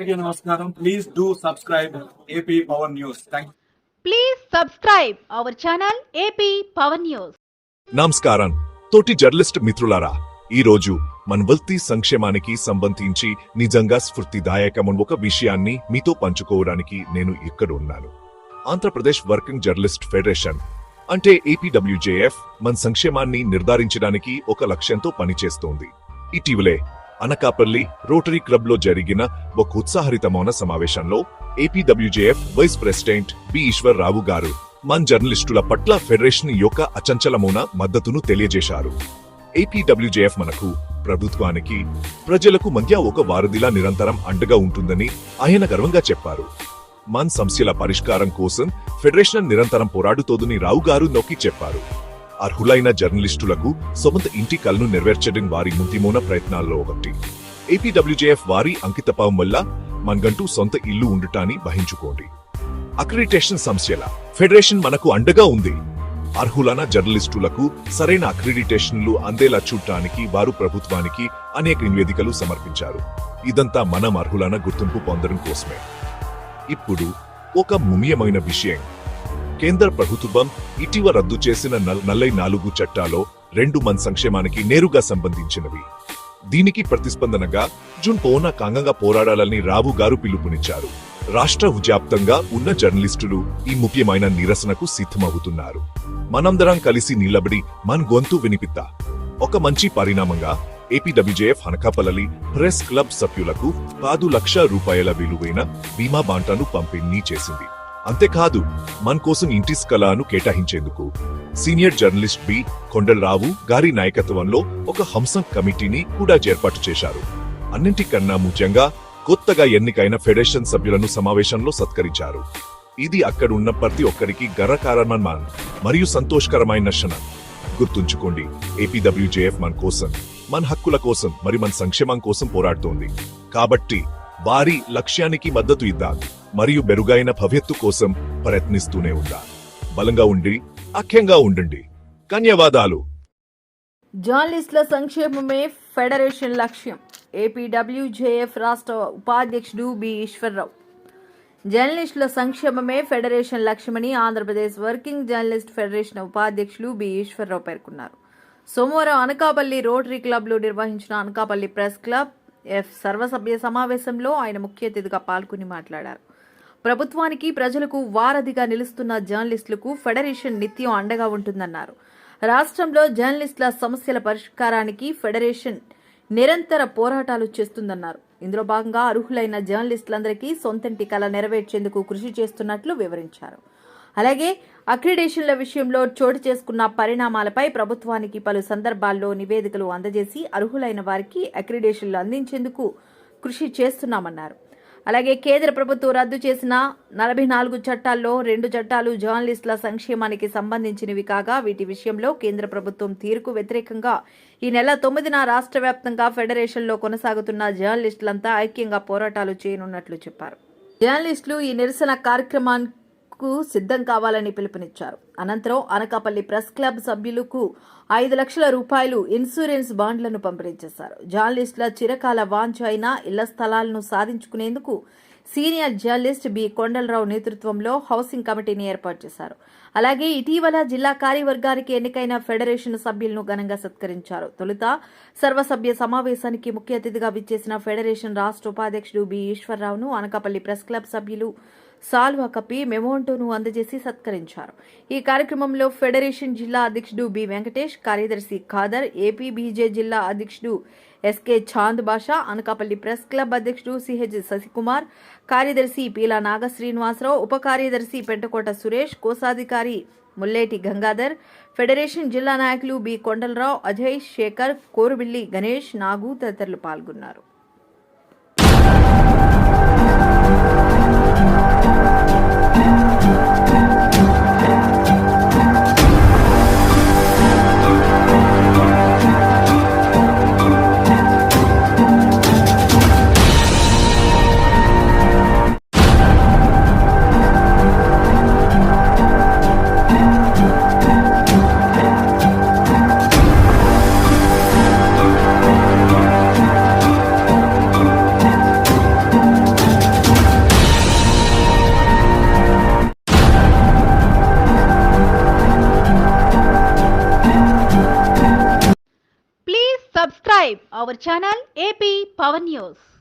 అందరికీ నమస్కారం. Please do subscribe AP power news. Thank you. Please subscribe our channel AP Power News. నమస్కారం తోటి journalist మిత్రులారా, ఈ రోజు మన వృత్తి సంక్షేమానికి సంబంధించి నిజంగా స్ఫూర్తిదాయకమైన ఒక విషయాన్ని మీతో పంచుకోవడానికి నేను ఇక్కడ ఉన్నాను. ఆంధ్రప్రదేశ్ వర్కింగ్ జర్నలిస్ట్ ఫెడరేషన్ అంటే ఏపీడబ్ల్యూజేఎఫ్ మన సంక్షేమాన్ని నిర్ధారించడానికి ఒక లక్ష్యంతో పనిచేస్తోంది. ఇటీవలే అనకాపల్లి రోటరీ క్లబ్ లో జరిగిన ఒక ఉత్సాహరితమైన సమావేశంలో APWJF vice president B Eswar Rao గారు మన జర్నలిస్టుల పట్ల ఫెడరేషన్ యొక్క అచంచలమైన మద్దతును తెలియజేశారు. ఏపీడబ్ల్యూజేఎఫ్ మనకు ప్రభుత్వానికి ప్రజలకు మధ్య ఒక వారధిలా నిరంతరం అండగా ఉంటుందని ఆయన గర్వంగా చెప్పారు. మన సమస్యల పరిష్కారం కోసం ఫెడరేషన్ నిరంతరం పోరాడుతోందని రావు గారు నొక్కి చెప్పారు. అర్హులైన జర్నలిస్టులకు సొంత ఇంటి కలను నెరవేర్చడం వారి ముంతిమోన ప్రయత్నాల్లో ఒకటి. ఏపీడబ్ల్యూజేఎఫ్ వారి అంకితభావం వల్ల మనకంటూ సొంత ఇల్లు ఉండటాన్ని వహించుకోండి. అక్రిడిటేషన్ సమస్యల ఫెడరేషన్ మనకు అండగా ఉంది. అర్హులైన జర్నలిస్టులకు సరైన అక్రిడిటేషన్లు అందేలా చూడటానికి వారు ప్రభుత్వానికి అనేక నివేదికలు సమర్పించారు. ఇదంతా మనం అర్హులైన గుర్తింపు పొందడం కోసమే. ఇప్పుడు ఒక ముఖ్యమైన విషయం, కేంద్ర ప్రభుత్వం ఇటీవల రద్దు చేసిన 44 చట్టాలో 2 మన సంక్షేమానికి నేరుగా సంబంధించినవి. దీనికి ప్రతిస్పందనగా జూన్ కాంగంగా పోరాడాలని రావు గారు పిలుపునిచ్చారు. రాష్ట్ర వ్యాప్తంగా ఉన్న జర్నలిస్టులు ఈ ముఖ్యమైన నిరసనకు సిద్ధమవుతున్నారు. మనందరం కలిసి నిలబడి మన గొంతు వినిపిద్దాం. ఒక మంచి పరిణామంగా ఏపీడబ్ల్యూజేఎఫ్ అనకాపల్లి ప్రెస్ క్లబ్ సభ్యులకు 10 లక్షల రూపాయల విలువైన బీమా బాంటాను పంపిణీ చేసింది. అంతేకాదు మన కోసం ఇంటి స్థలాలను కేటాయించేందుకు సీనియర్ జర్నలిస్ట్ బి కొండలరావు గారి నాయకత్వంలో ఒక హంసం కమిటీని కూడా ఏర్పాటు చేశారు. అన్నింటికన్నా ముఖ్యంగా కొత్తగా ఎన్నికైన ఫెడరేషన్ సభ్యులను సమావేశంలో సత్కరించారు. ఇది అక్కడున్న ప్రతి ఒక్కరికి గర్వకారణమైన మరియు సంతోషకరమైన క్షణం. గుర్తుంచుకోండి, ఏపీడబ్ల్యూజేఎఫ్ మన కోసం, మన హక్కుల కోసం మరియు మన సంక్షేమం కోసం పోరాడుతోంది. కాబట్టి వారి లక్ష్యానికి మద్దతు ఇద్దాం మరియు మెరుగైన భవిష్యత్తు కోసం ప్రయత్నిస్తూనే ఉండాలి. బలంగా ఉండి అఖ్యంగా ఉండండి. ధన్యవాదాలు. జర్నలిస్టుల సంక్షేమమే ఫెడరేషన్ లక్ష్యం. ఏపీడబ్ల్యూజేఎఫ్ రాష్ట్ర ఉపాధ్యక్షుడు బి ఈశ్వర్రావు. జర్నలిస్టుల సంక్షేమమే ఫెడరేషన్ లక్ష్యమని ఆంధ్రప్రదేశ్ వర్కింగ్ జర్నలిస్ట్ ఫెడరేషన్ ఉపాధ్యక్షులు బి ఈశ్వర్రావు పేర్కొన్నారు. సోమవారం అనకాపల్లి రోటరీ క్లబ్లో నిర్వహించిన అనకాపల్లి ప్రెస్ క్లబ్ సర్వసభ్య సమావేశంలో ఆయన ముఖ్య అతిథిగా పాల్గొని మాట్లాడారు. ప్రభుత్వానికి ప్రజలకు వారధిగా నిలుస్తున్న జర్నలిస్టులకు ఫెడరేషన్ నిత్యం అండగా ఉంటుందన్నారు. రాష్ట్రంలో జర్నలిస్టుల సమస్యల పరిష్కారానికి ఫెడరేషన్ నిరంతర పోరాటాలు చేస్తుందన్నారు. ఇందులో భాగంగా అర్హులైన జర్నలిస్టులందరికీ సొంతంటి కల నెరవేర్చేందుకు కృషి చేస్తున్నట్లు వివరించారు. అలాగే అక్రిడేషన్ల విషయంలో చోటు చేసుకున్న పరిణామాలపై ప్రభుత్వానికి పలు సందర్భాల్లో నివేదికలు అందజేసి అర్హులైన వారికి అక్రిడేషన్లు అందించేందుకు కృషి చేస్తున్నామన్నారు. అలాగే కేంద్ర ప్రభుత్వం రద్దు చేసిన 44 చట్టాల్లో 2 చట్టాలు జర్నలిస్టుల సంక్షేమానికి సంబంధించినవి కాగా వీటి విషయంలో కేంద్ర ప్రభుత్వం తీరుకు వ్యతిరేకంగా ఈ నెల 9న రాష్ట్ర వ్యాప్తంగా ఫెడరేషన్లో కొనసాగుతున్న జర్నలిస్టులంతా ఐక్యంగా పోరాటాలు చేయనున్నట్లు చెప్పారు. జర్నలిస్టులు ఈ నిరసన కార్యక్రమానికి సిద్ధం కావాలని పిలుపునిచ్చారు. అనంతరం అనకాపల్లి ప్రెస్ క్లబ్ సభ్యులకు 5 లక్షల రూపాయలు ఇన్సూరెన్స్ బాండ్లను పంపిణీ చేశారు. జర్నలిస్టుల చిరకాల వాంఛ అయిన ఇళ్ల స్థలాలను సాధించుకునేందుకు సీనియర్ జర్నలిస్ట్ బి కొండలరావు నేతృత్వంలో హౌసింగ్ కమిటీని ఏర్పాటు చేశారు. అలాగే ఇటీవల జిల్లా కార్యవర్గానికి ఎన్నికైన ఫెడరేషన్ సభ్యులను ఘనంగా సత్కరించారు. తొలుత సర్వసభ్య సమావేశానికి ముఖ్య అతిథిగా విచ్చేసిన ఫెడరేషన్ రాష్ట్ర ఉపాధ్యక్షుడు బి ఈశ్వర్రావును అనకాపల్లి ప్రెస్ క్లబ్ సభ్యులు సాల్వా కప్పి మెమోంటోను అందజేసి సత్కరించారు. ఈ కార్యక్రమంలో ఫెడరేషన్ జిల్లా అధ్యక్షుడు బి వెంకటేష్, కార్యదర్శి ఖాదర్, ఏపీబీజే జిల్లా అధ్యక్షుడు SK Chand Basha, Anakapalli press club అధ్యక్షుడు సిహెచ్ శశికుమార్, కార్యదర్శి పీలా నాగ శ్రీనివాసరావు, ఉప కార్యదర్శి పెంటకోట సురేష్, కోశాధికారి ముల్లేటి గంగాధర్, ఫెడరేషన్ జిల్లా నాయకులు బి కొండలరావు, అజయ్, శేఖర్, కోరుబిల్లి గణేష్, నాగు తదితరులు పాల్గొన్నారు. Subscribe our channel AP Power News.